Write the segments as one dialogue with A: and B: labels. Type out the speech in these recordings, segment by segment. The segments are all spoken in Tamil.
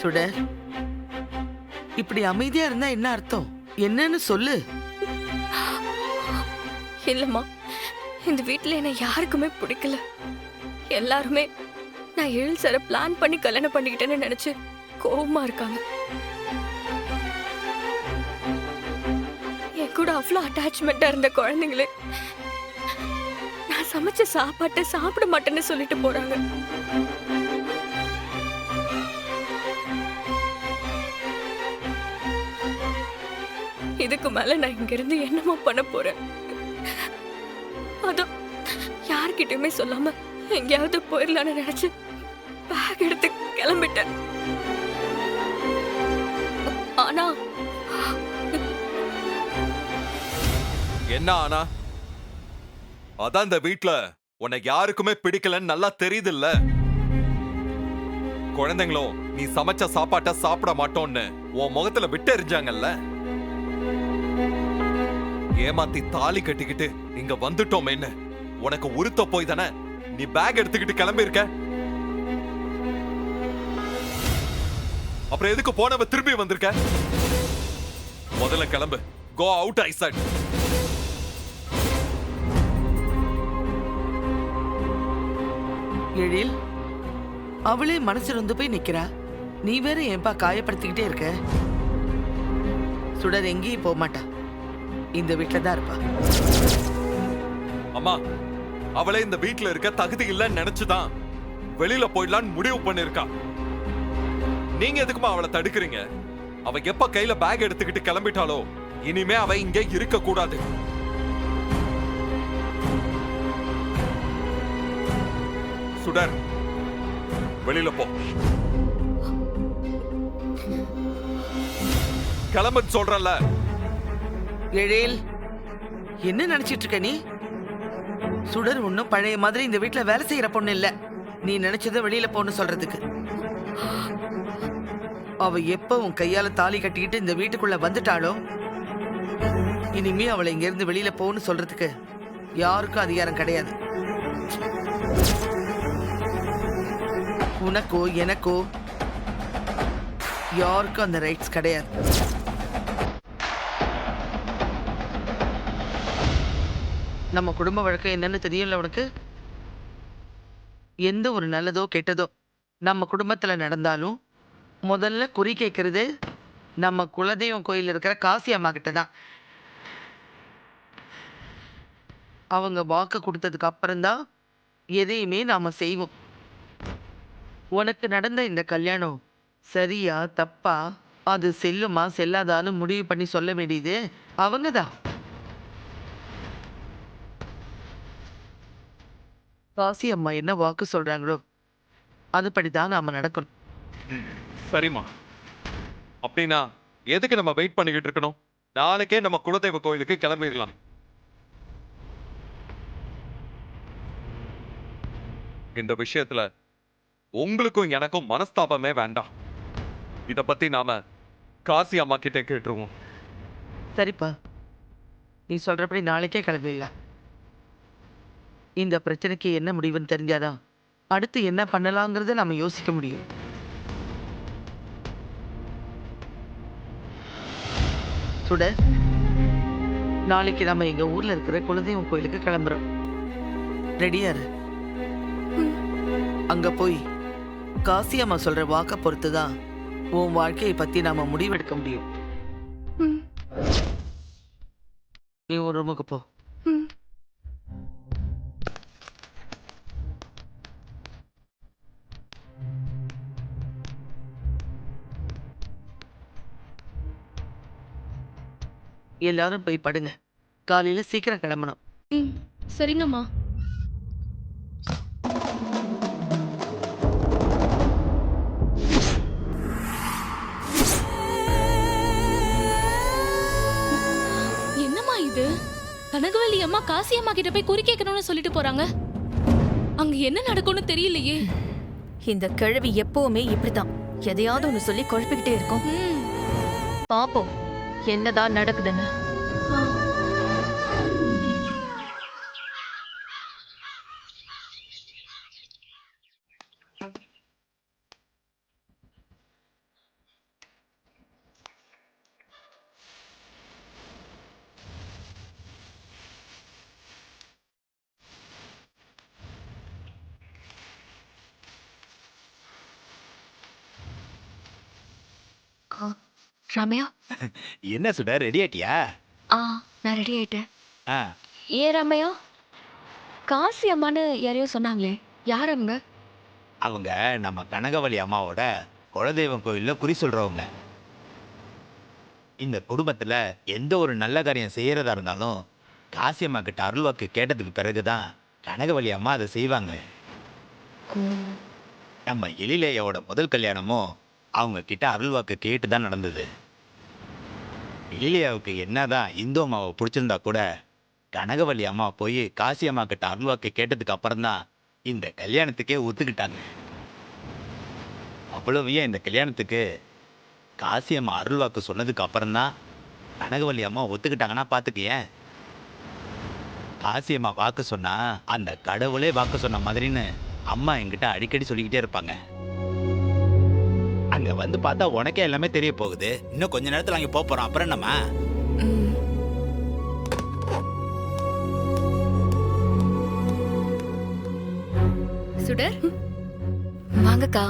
A: சுடர், இப்படி அமைதியா இருந்தா என்ன அர்த்தம்? என்னன்னு சொல்லு.
B: இல்லம்மா, இந்த வீட்டுல என்ன யாருக்குமே பிடிக்கல. எல்லாருமே நான் எழில் சார பிளான் பண்ணி கல்யாணம் பண்ணிக்கிட்டேன்னு நினைச்சு கோவமா இருக்காங்க. என் கூட அவ்வளோ அட்டாச்மெண்டா இருந்த குழந்தைங்களே நான் சமைச்ச சாப்பாட்டை சாப்பிட மாட்டேன்னு சொல்லிட்டு போறாங்க. இதுக்கு மேல நான் இங்க இருந்து என்னமா பண்ண போறேன்? அதோ யார்கிட்டயுமே சொல்லாம எங்கேயாவது போயிடலான்னு நினைச்சு பேக் எடுத்து கிளம்பிட்டேன். ஆனா
C: என்ன ஆனா? அதான் இந்த வீட்ல உனக்கு யாருக்குமே பிடிக்கலன்னு நல்லா தெரியுதுல்ல. குழந்தைங்களும் நீ சமைச்ச சாப்பாட்ட சாப்பிட மாட்டோம்னு உன் முகத்துல விட்டு எறிஞ்சாங்கல்ல. ஏமாத்தி தாலி கட்டிக்கிட்டு இங்க வந்துட்டோமேன்னு உனக்கு உறுத்த போய் தானே நீ பேக் எடுத்துக்கிட்டு கிளம்பி இருக்க. அப்புறம் எதுக்கு போனவ திரும்பி வந்திருக்க? முதல்ல கிளம்பு. Go out, I said.
A: எழில், அவளே மனசு நொந்து போய் நிக்கிறா. நீ வேற ஏன்பா காயப்படுத்திக்கிட்டே இருக்க? சுடர் எங்கேயும் போக மாட்டா, இந்த வீட்டுல தான் இருப்பா.
C: அம்மா, அவளே இந்த வீட்ல இருக்க தகுதி இல்லைன்னு நினைச்சுதான் வெளியில போயிடலான்னு முடிவு பண்ணிருக்கா. நீங்க எதுக்குமா அவளை தடுக்கிறீங்க? அவ எப்ப கையில பேக் எடுத்துக்கிட்டு கிளம்பிட்டாலோ இனிமே அவ இங்கே இருக்க கூடாது. சுடர், வெளியில போ. கிளம்புன்னு சொல்றல.
A: எழில், என்ன நினைச்சிட்டு இருக்க நீ? சுடர் ஒன்னும் பழைய மாதிரி இந்த வீட்டுல வேலை செய்யற பொண்ணு இல்ல. நீ நினைச்சத வெளியில போன்னு சொல்றதுக்கு. அவ எப்ப உன் கையால தாலி கட்டிக்கிட்டு இந்த வீட்டுக்குள்ள வந்துட்டாளோ இனிமே அவளை இங்க இருந்து வெளியில போன்னு சொல்றதுக்கு யாருக்கும் அதிகாரம் கிடையாது. உனக்கோ எனக்கோ யாருக்கும் அந்த ரைட்ஸ் கிடையாது. நம்ம குடும்ப வழக்கம் என்னன்னு தெரியல உனக்கு? எந்த ஒரு நல்லதோ கெட்டதோ நம்ம குடும்பத்துல நடந்தாலும் முதல்ல குறி கேட்கறது நம்ம குலதெய்வம் கோயில் இருக்கிற காசி அம்மா கிட்ட தான். அவங்க வாக்கு கொடுத்ததுக்கு அப்புறம்தான் எதையுமே நாம செய்வோம். உனக்கு நடந்த இந்த கல்யாணம் சரியா தப்பா, அது செல்லுமா செல்லாதான்னு முடிவு பண்ணி சொல்ல வேண்டியது அவங்கதான். காசி அம்மா என்ன வாக்கு சொல்றாங்களோ அதுபடிதான் நாம நடக்கணும்.
C: சரிம்மா, அப்படின்னா எதுக்கு நம்ம வெயிட் பண்ணிக்கிட்டு இருக்கணும்? நாளைக்கே நம்ம குலதெய்வ கோயிலுக்கு கிளம்பிடலாம். இந்த விஷயத்துல உங்களுக்கும் எனக்கும் மனஸ்தாபமே வேண்டாம். இத பத்தி நாம காசி அம்மா கிட்ட கேட்டுருவோம்.
A: சரிப்பா, நீ சொல்றபடி நாளைக்கே கிளம்பிடலாம். இந்த பிரச்சனைக்கு என்ன முடிவுன்னு தெரிஞ்சாதான் அடுத்து என்ன பண்ணலாங்கிறத நாம யோசிக்க முடியும். சுட, நாளைக்கு நம்ம எங்க ஊர்ல இருக்கிற குலதெய்வம் கோயிலுக்கு கிளம்புறோம். ரெடியா இரு. அங்க போய் காசி அம்மா சொல்ற வாக்க பொறுத்துதான் உன் வாழ்க்கையை பத்தி நாம முடிவெடுக்க முடியும். நீ ஒரு ரூமுக்கு போ. எல்லாரும் போய் படுங்க. காலையில சீக்கிரம் கிளம்பணும்.
D: சரிங்கம்மா. என்னம்மா இது? கனகவல்லி அம்மா காசி அம்மா கிட்ட போய் குறி கேட்கணும்னு சொல்லிட்டு போறாங்க. அங்க என்ன நடக்கும்னு தெரியலையே.
B: இந்த கிழவி எப்பவுமே இப்படிதான் எதையாவது ஒண்ணு சொல்லி குழப்பிக்கிட்டே இருக்கும். பாப்போம் என்னதான் நடக்குதுன்னு. ரம்யா
E: என்ன சுடர், ரெடி ஆயிட்டியா?
B: நான் ரெடி ஆயிட்டேன்.
E: ஆ,
B: ரம்யா, காசி அம்மான்னு யாரையோ சொன்னாங்களே, யார் அவங்க?
E: அவங்க நம்ம கனகவள்ளி அம்மாவோட குலதெய்வம் கோயில்ல குறி சொல்றவங்க. இந்த குடும்பத்துல எந்த ஒரு நல்ல காரியம் செய்யறதா இருந்தாலும் காசி அம்மா கிட்ட அருள்வாக்கு கேட்டதுக்கு பிறகுதான் கனகவள்ளி அம்மா அதை செய்வாங்க. நம்ம எழிலேயோட முதல் கல்யாணமும் அவங்க கிட்ட அருள்வாக்கு கேட்டு தான் நடந்தது. எழிலியாவுக்கு என்னதான் இந்து அம்மாவை பிடிச்சிருந்தா கூட கனகவள்ளி அம்மா போய் காசி அம்மா கிட்ட அருள்வாக்கு கேட்டதுக்கு அப்புறம் தான் இந்த கல்யாணத்துக்கே ஒத்துக்கிட்டாங்க. அவ்வளவு ஏன் இந்த கல்யாணத்துக்கு காசி அம்மா அருள்வாக்கு சொன்னதுக்கு அப்புறம் தான் கனகவள்ளி அம்மா ஒத்துக்கிட்டாங்கன்னா பார்த்துக்கேன். காசி அம்மா வாக்கு சொன்னா அந்த கடவுளே வாக்கு சொன்ன மாதிரின்னு அம்மா என்கிட்ட அடிக்கடி சொல்லிக்கிட்டே இருப்பாங்க. அங்க வந்து பார்த்தா உனக்கே எல்லாமே தெரிய போகுது. இன்னும் கொஞ்ச நேரத்துல அங்க போறோம். அப்புறம் நம்ம
F: சுடர்,
B: வாங்கக்கா.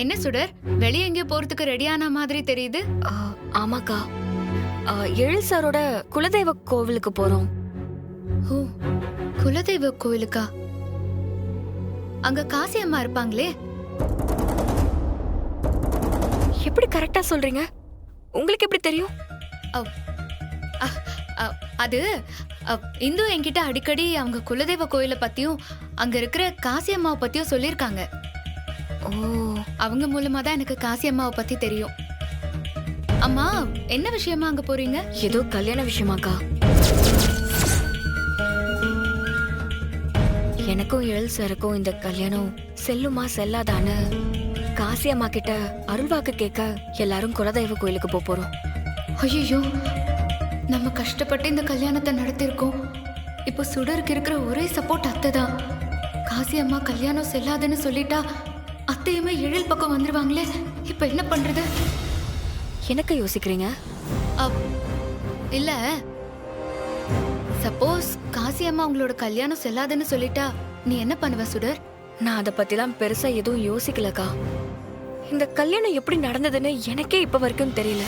F: என்ன சுடர், வெளியே எங்கேயோ போறதுக்கு ரெடியான மாதிரி தெரியுது.
B: ஆமாக்கா, எழில் சாரோட குலதெய்வ கோவிலுக்கு போறோம்.
F: ஓ, குலதெய்வ கோயிலுக்கா? அங்க காசி அம்மா இருப்பாங்களே.
B: எப்படி கரெக்டா சொல்றீங்க? உங்களுக்கு எப்படி தெரியும்?
F: அது இந்து என்கிட்ட அடிக்கடி அவங்க குலதெய்வ கோயிலை பத்தியும் அங்க இருக்கிற காசி அம்மாவை பத்தியும் சொல்லியிருக்காங்க.
B: ஓ,
F: அவங்க மூலமா தான் எனக்கு காசி அம்மாவை பத்தி தெரியும். அம்மா, என்ன விஷயமா அங்க போறீங்க?
B: ஏதோ கல்யாண விஷயமாக்கா. எனக்கும் எழில் சாருக்கும் இந்த கல்யாணம் செல்லுமா செல்லாதான்னு காசி அம்மா கிட்ட அருள்வாக்கு கேட்க எல்லாரும் குலதெய்வ கோயிலுக்கு போறோம்.
F: ஐயோ, நம்ம கஷ்டப்பட்டு இந்த கல்யாணத்தை நடத்திருக்கோம். இப்போ சுடருக்கு இருக்கிற ஒரே சப்போர்ட் அத்தை தான். காசி அம்மா கல்யாணம் செல்லாதுன்னு சொல்லிட்டா அத்தையுமே எழில் பக்கம் வந்துருவாங்களே. இப்போ என்ன பண்றது?
B: எனக்கு யோசிக்கிறீங்க?
F: இல்ல, சப்போஸ் காசி அம்மா உங்களோட கல்யாணம் செல்லாதுன்னு சொல்லிட்டா நீ என்ன பண்ணுவ சுடர்?
B: நான் அதை பத்திலாம் பெருசா எதுவும் யோசிக்கலக்கா. இந்த கல்யாணம் எப்படி நடந்ததுன்னு எனக்கே இப்ப வரைக்கும் தெரியல.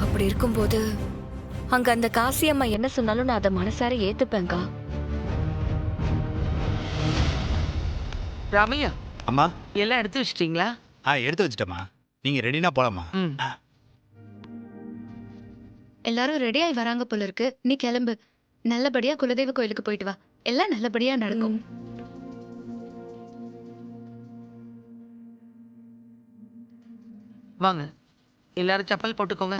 B: அப்படி இருக்கும்போது அங்க அந்த காசி அம்மா என்ன சொன்னாலும் நான் அதை மனசார ஏத்துப்பேன்க்கா.
A: ரம்யா,
E: அம்மா.
A: எல்லாம் எடுத்து வச்சிட்டீங்களா?
E: எடுத்து வச்சுட்டேம்மா. நீங்க ரெடினா போலாமா?
A: ம்.
F: எல்லாரும் ரெடி ஆகி வராங்க போல இருக்கு. நீ கிளம்பு. நல்லபடியா குலதெய்வ கோயிலுக்கு போயிட்டு வா. எல்லாம் நல்லபடியா நடக்கும்.
A: வாங்க, எல்லாரும் செப்பல் போட்டுக்கோங்க.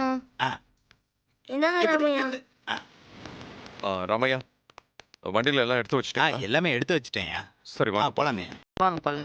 C: ரமையா, வண்டியில எல்லாம் எடுத்து வச்சுட்டேன்.
E: எல்லாமே எடுத்து வச்சுட்டேன்.
C: சரி வா
E: போலாமே.
A: வாங்க போங்க.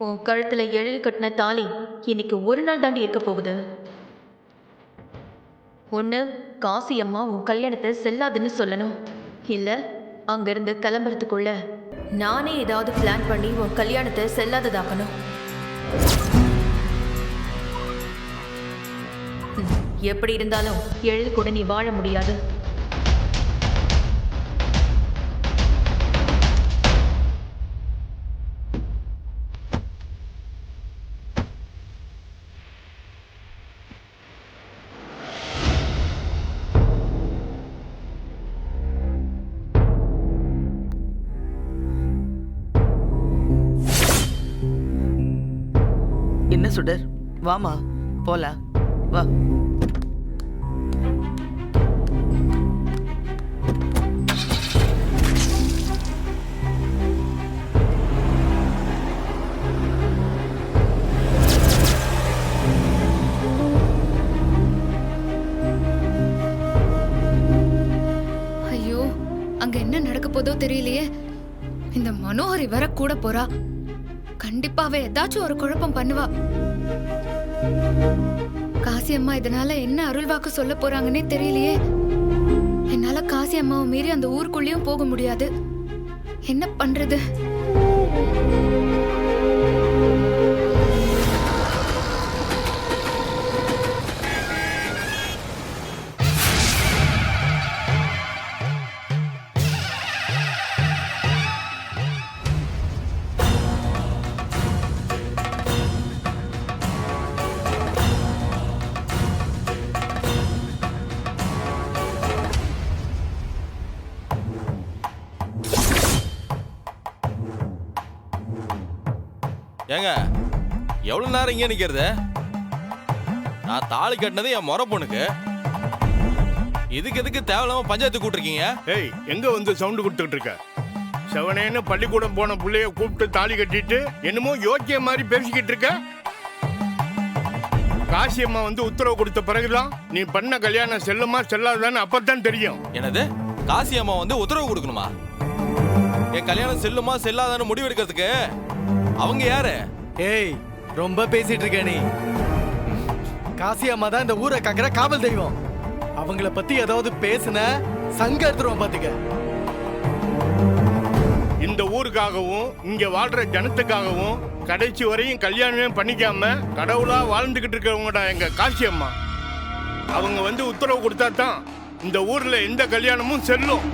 G: உன் கழுத்துல எழில் கட்டின தாலி இன்னைக்கு ஒரு நாள் தாண்டி இருக்க போகுது. ஒன்று காசி அம்மா உன் கல்யாணத்தை செல்லாதுன்னு சொல்லணும், இல்லை அங்கிருந்து கிளம்புறதுக்குள்ள நானே ஏதாவது பிளான் பண்ணி உன் கல்யாணத்தை செல்லாததாக்கணும். எப்படி இருந்தாலும் எழில் கூட நீ வாழ முடியாது.
A: என்ன சுடர், வாமா போலாம், வா.
F: ஐயோ, அங்க என்ன நடக்க போதோ தெரியலையே. இந்த மனோஹரி வர கூட போறா. கண்டிப்பாவே ஏதாச்சும் ஒரு குழப்பம் பண்ணுவா. காசி அம்மா இதனால என்ன அருள்வாக்கு சொல்ல போறாங்கன்னே தெரியலையே. என்னால காசி அம்மாவை மீறி அந்த ஊருக்குள்ளேயும் போக முடியாது. என்ன பண்றது?
H: ஏங்க எவ்வளவு நேரம் இங்கே நிக்கிறது? நான் தாலி கட்டினது என் முறை பொண்ணுக்கு. இதுக்கு எதுக்கு தேவையில்லாம பஞ்சாயத்து கூட்டிருக்கீங்க?
I: ஏய், எங்க வந்து சவுண்ட் கொடுத்துட்டு இருக்க? செவனேன்னு பள்ளிக்கூடம் போன புள்ளைய கூப்பிட்டு தாலி கட்டிட்டு என்னமோ யோக்கிய மாதிரி பேசிக்கிட்டு இருக்க. காசி அம்மா வந்து உத்தரவு கொடுத்த பிறகுதான் நீ பண்ண கல்யாணம் செல்லுமா செல்லாதான்னு அப்பதான் தெரியும்.
H: என்னது? காசி அம்மா வந்து உத்தரவு கொடுக்கணுமா? என் கல்யாணம் செல்லுமா செல்லாதான்னு முடிவு எடுக்கிறதுக்கு அவங்க யாரு?
J: ஏய், ரொம்ப பேசிட்டு இருக்க நீ. காசி அம்மா தான் இந்த ஊரை காக்கிற காவல் தெய்வம். அவங்கள பத்தி ஏதாவது பேசுன சங்க எடுத்துருவோம் பாத்துக்க.
I: இந்த ஊருக்காகவும் இங்க வாழ்ற ஜனத்துக்காகவும் கடைசி வரையும் கல்யாணமே பண்ணிக்காம கடவுளா வாழ்ந்துகிட்டு இருக்கவங்கடா எங்க காசி அம்மா. அவங்க வந்து உத்தரவு கொடுத்தா தான் இந்த ஊர்ல எந்த கல்யாணமும் செல்லும்.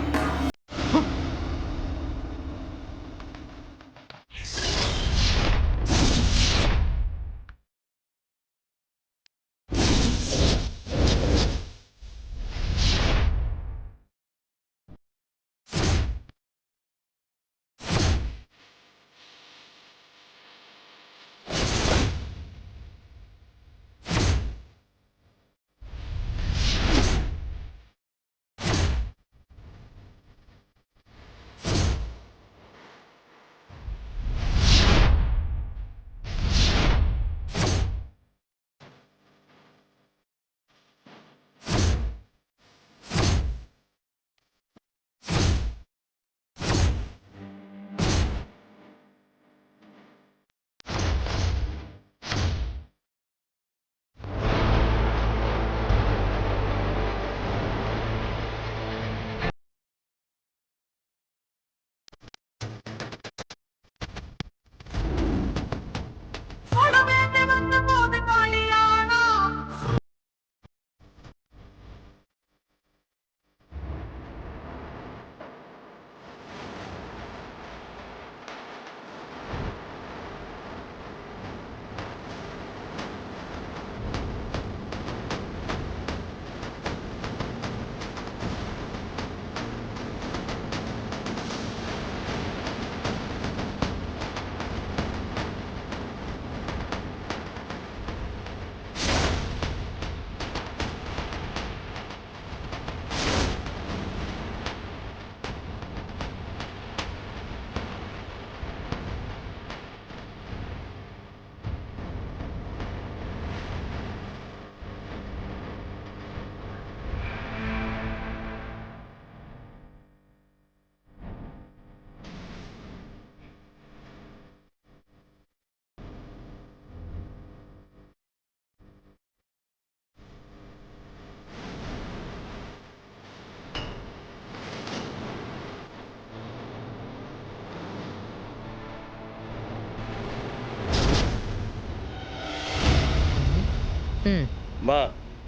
I: மா,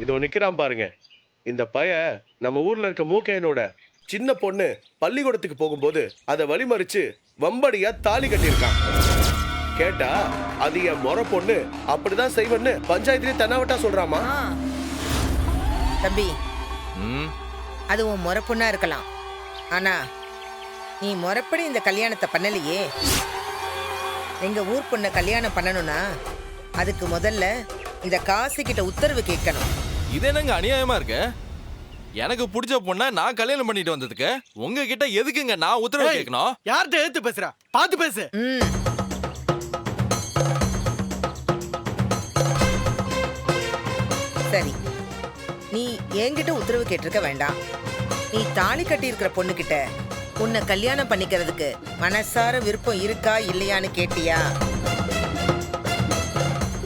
I: இதோ நிக்கிறான் பாருங்க. இந்த பைய நம்ம ஊர்ல இருக்க மூக்கையனோட சின்ன பொண்ணு பள்ளிக்கூடத்துக்கு போகும்போது அதை வழிமறிச்சு வம்படியா தாலி கட்டியிருக்கான். கேட்டா அது என் முறை பொண்ணு, அப்படிதான் செய்வன்னு பஞ்சாயத்திலே தென்னாவட்டா சொல்றாமா.
K: தம்பி,
H: ம்,
K: அது உன் முறை பொண்ணா இருக்கலாம். ஆனா நீ முறைப்படி இந்த கல்யாணத்தை பண்ணலையே. எங்க ஊர் பொண்ணை கல்யாணம் பண்ணணும்னா அதுக்கு முதல்ல இந்த காசி கிட்ட உத்தரவு கேட்கணும்.
H: இது என்னங்க அநியாயமா இருக்கு? எனக்கு பிடிச்ச பொண்ணை நான் கல்யாணம் பண்ணிட்டு வந்ததுக்கு உங்ககிட்ட எதுக்குங்க நான் உத்தரவு கேட்கணும்?
J: யார்கிட்ட எடுத்து பேசுற? பாத்து பேசு.
K: சரி, நீ என்கிட்ட உத்தரவு கேட்டிருக்க வேண்டாம். நீ தாலி கட்டி இருக்கிற பொண்ணு கிட்ட உன்னை கல்யாணம் பண்ணிக்கிறதுக்கு மனசார விருப்பம் இருக்கா இல்லையான்னு கேட்டியா?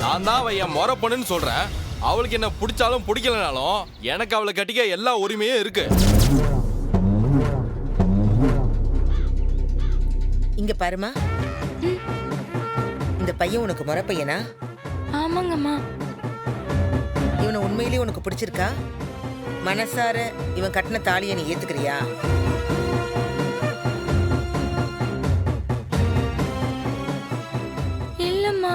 H: நான் தான் அவ என் முறை பொண்ணுன்னு சொல்றேன். அவளுக்கு என்ன பிடிச்சாலும் பிடிக்கலனாலும் எனக்கு அவளை கட்டிக்க எல்லா உரிமையும் இருக்கு.
K: இங்க பாருமா, இந்த பையன் உனக்கு முறை பையனா?
D: ஆமாங்கம்மா.
K: இவனை உண்மையிலேயே உனக்கு பிடிச்சிருக்கா? மனசார இவன் கட்டின தாலியை நீ ஏத்துக்கிறியா?
D: இல்லம்மா,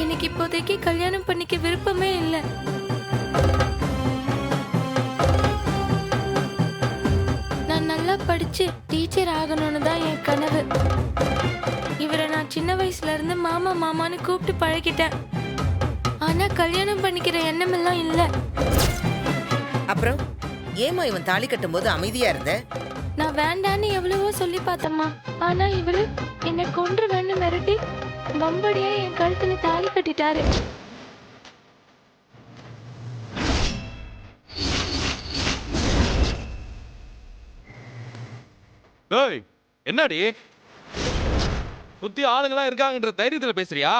D: எனக்கு இப்போதைக்கு கல்யாணம் பண்ணிக்க விருப்பமே இல்லை. நான் நல்லா படிச்சு டீச்சர் ஆகணும்னு தான் என் கனவு. இவரை நான் சின்ன வயசுல இருந்து மாமா மாமான்னு கூப்பிட்டு பழகிட்டேன். ஆனா கல்யாணம் பண்ணிக்கிற எண்ணம் எல்லாம் இல்ல.
K: அப்புறம் ஏமா இவன் தாலி கட்டும்போது அமைதியா இருந்த?
D: நான் வேண்டான்னு எவ்வளவோ சொல்லி பார்த்தம்மா. ஆனா இவரு என்னை கொன்றுவேன்னு மிரட்டி வம்படியா என் கழுத்துல தாலி கட்டிட்டாரு.
H: ஏய், என்னடி சுத்தி ஆளுங்களா இருக்காங்கன்ற தைரியத்துல பேசுறியா?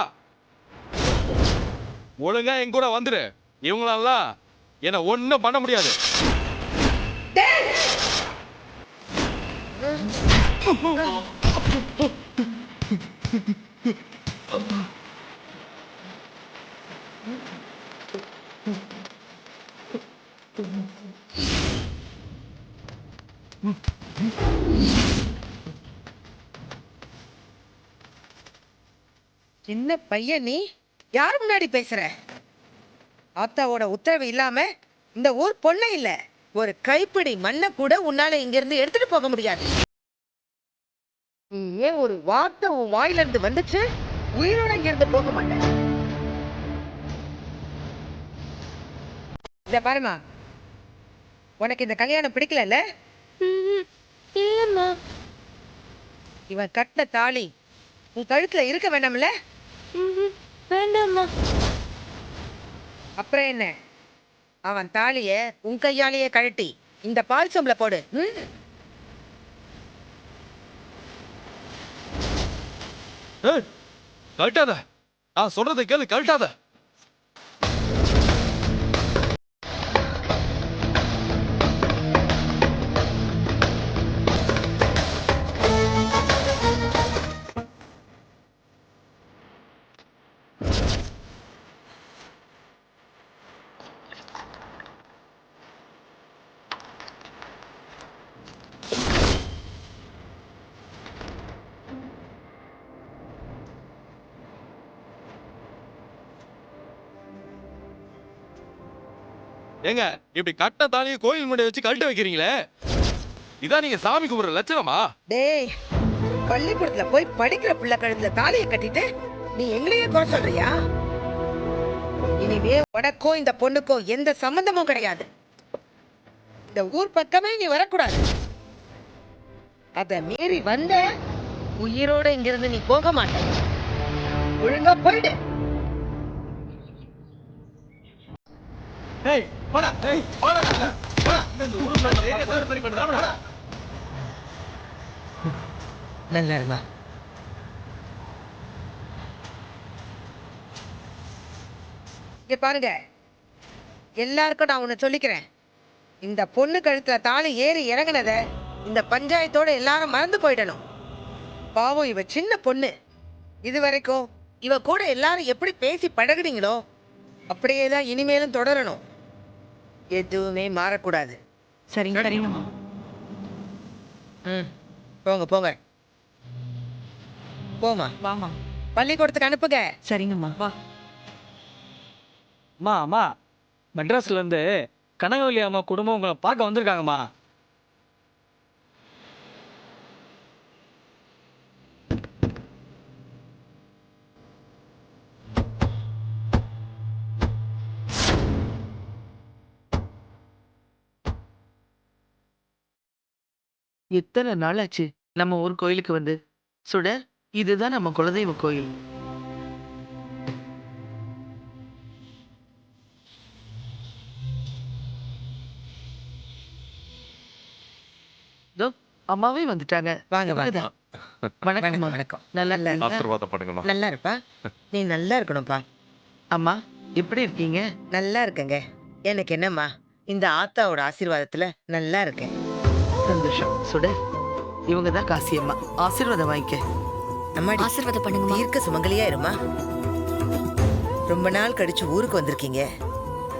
H: ஒழுங்கா என் கூட வந்துரு. இவங்களெல்லாம் என்ன ஒண்ணும் பண்ண முடியாது.
K: சின்ன பையன் நீ யார் முன்னாடி பேசுற? ஆத்தாவோட உத்தரவு இல்லாம இந்த ஊர் பொண்ணு இல்ல, ஒரு கைப்பிடி மண்ணை கூட உன்னால இங்க இருந்து எடுத்துட்டு போக முடியாது. நீ ஏன் ஒரு வார்த்தை உன் வாயில இருந்து வந்துச்சு, உயிரோட இங்க இருந்து போக மாட்டேன். இத பாருமா, உனக்கு இந்த கல்யாணம் பிடிக்கல?
D: இல்லம்மா.
K: இவன் கட்டின தாலி உன் கழுத்துல இருக்க வேண்டாம்ல?
D: வேண்டாம்மா.
K: அப்புறம் என்ன, அவன் தாலிய உன் கையாலேயே கழட்டி இந்த பால் சொம்பல போடு.
H: கழட்டாத, நான் சொல்றதை கேளு, கழட்டாத. ஏங்க, இப்படி கட்ட தாலியை கோயில் முன்னாடி வச்சு கழட்ட வைக்கிறீங்களே, இதான் நீங்க சாமி கும்பிடுற லட்சணமா?
K: டேய், பள்ளிக்கூடத்துல போய் படிக்கிற பிள்ளை கழுத்துல தாலியை கட்டிட்டு நீ எங்களையே குறை சொல்றியா? இனிமே உனக்கும் இந்த பொண்ணுக்கும் எந்த சம்பந்தமும் கிடையாது. இந்த ஊர் பக்கமே நீ வரக்கூடாது. அத மீறி வந்த உயிரோட இங்கிருந்து நீ போக மாட்ட. ஒழுங்கா போயிடு. நல்லா இருந்தா இங்க பாருங்க, எல்லாருக்கும் நான் உன்னை சொல்லிக்கிறேன். இந்த பொண்ணு கழுத்துல தாலி ஏறி இறங்குனத இந்த பஞ்சாயத்தோட எல்லாரும் மறந்து போயிடணும். பாவம், இவ சின்ன பொண்ணு. இது வரைக்கும் இவ கூட எல்லாரும் எப்படி பேசி பழகுனீங்களோ அப்படியே தான் இனிமேலும் தொடரணும். எதுவுமே மாறக்கூடாது.
A: சரிங்க சரிங்கம்மா.
K: போங்க போங்க, போமா
A: வாமா.
K: பள்ளிக்கூடத்துக்கு அனுப்புங்க.
A: சரிங்கம்மா. வா.
L: அம்மா அம்மா, மெட்ராஸ்ல இருந்து கனகவல்லி அம்மா குடும்பம் உங்களை பார்க்க வந்திருக்காங்கம்மா.
A: எத்தனை நாள் ஆச்சு நம்ம ஊர் கோயிலுக்கு வந்து? சுடர், இதுதான் நம்ம குலதெய்வ கோயில். இதோ அம்மாவே வந்துட்டாங்க.
K: வாங்க வாங்க
A: இவங்கதான். வணக்கம்மா.
K: வணக்கம்
A: நல்லா இருக்கீங்களா?
C: ஆசீர்வாதம் பண்ணுங்கம்மா.
K: நல்லா இருப்பா நீ நல்லா இருக்கணும்ப்பா.
A: அம்மா எப்படி இருக்கீங்க?
K: நல்லா இருக்கேங்க. எனக்கு என்னம்மா இந்த ஆத்தாவோட ஆசீர்வாதத்துல நல்லா இருக்கேன்.
A: சந்தோஷம். சுடர், இவங்க தான் காசியம்மா. ஆசீர்வாதம் வாங்கிக்க.
K: அம்மாடி
B: ஆசீர்வாதம் பண்ணுங்கம்மா.
K: தீர்க்க சுமங்கலியா இருமா. ரொம்ப நாள் கழிச்சு ஊருக்கு வந்திருக்கீங்க.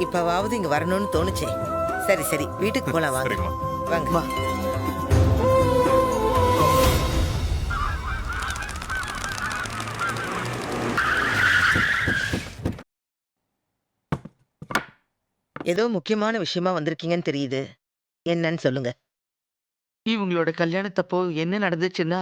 K: இப்பவாவது இங்க வரணும்னு தோணுச்சே. சரி சரி வீட்டுக்கு போலாம் வாங்க.
C: சரிம்மா.
K: வாங்க
A: வா.
K: ஏதோ முக்கியமான விஷயமா வந்திருக்கீங்கன்னு தெரியுது. என்னன்னு சொல்லுங்க.
A: இவங்களோட கல்யாணத்தப்போ என்ன நடந்துச்சுன்னா